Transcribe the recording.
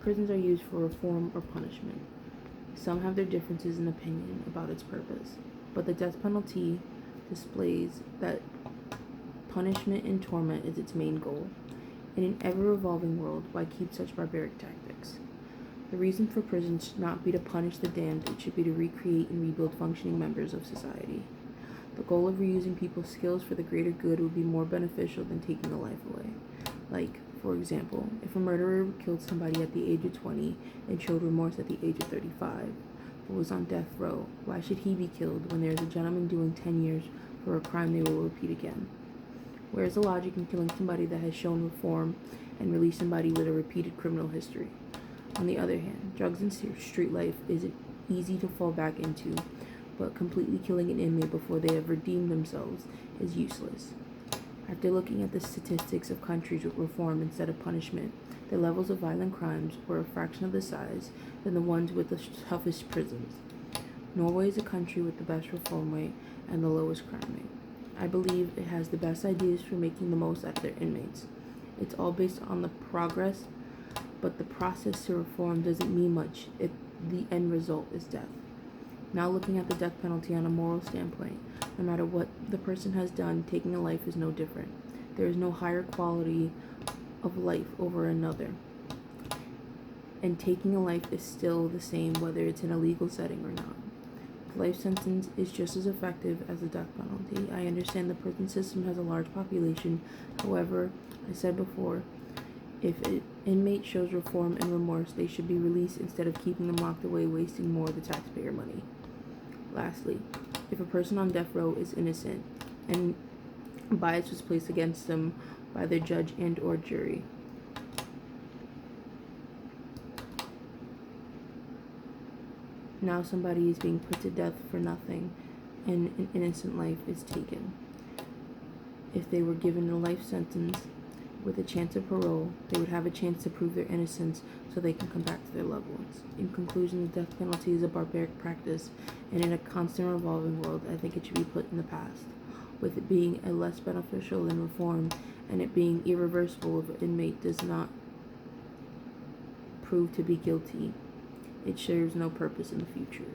prisons are used for reform or punishment. Some have their differences in opinion about its purpose, but the death penalty displays that punishment and torment is its main goal. In an ever-evolving world, why keep such barbaric tactics? The reason for prison should not be to punish the damned, it should be to recreate and rebuild functioning members of society. The goal of reusing people's skills for the greater good would be more beneficial than taking a life away. Like, for example, if a murderer killed somebody at the age of 20 and showed remorse at the age of 35, but was on death row, why should he be killed when there is a gentleman doing 10 years for a crime they will repeat again? Where is the logic in killing somebody that has shown reform and release somebody with a repeated criminal history? On the other hand, drugs and street life isn't easy to fall back into, but completely killing an inmate before they have redeemed themselves is useless. After looking at the statistics of countries with reform instead of punishment, the levels of violent crimes were a fraction of the size than the ones with the toughest prisons. Norway is a country with the best reform rate and the lowest crime rate. I believe it has the best ideas for making the most out of their inmates. It's all based on the progress, but the process to reform doesn't mean much if the end result is death. Now looking at the death penalty on a moral standpoint, no matter what the person has done, taking a life is no different. There is no higher quality of life over another. And taking a life is still the same whether it's in a legal setting or not. The life sentence is just as effective as the death penalty. I understand the prison system has a large population. However, I said before, if an inmate shows reform and remorse, they should be released instead of keeping them locked away, wasting more of the taxpayer money. Lastly, if a person on death row is innocent and bias was placed against them by their judge and or jury, now somebody is being put to death for nothing and an innocent life is taken. If they were given a life sentence with a chance of parole, they would have a chance to prove their innocence so they can come back to their loved ones. In conclusion, the death penalty is a barbaric practice, and in a constant revolving world, I think it should be put in the past. With it being a less beneficial than reform, and it being irreversible if an inmate does not prove to be guilty, it serves no purpose in the future.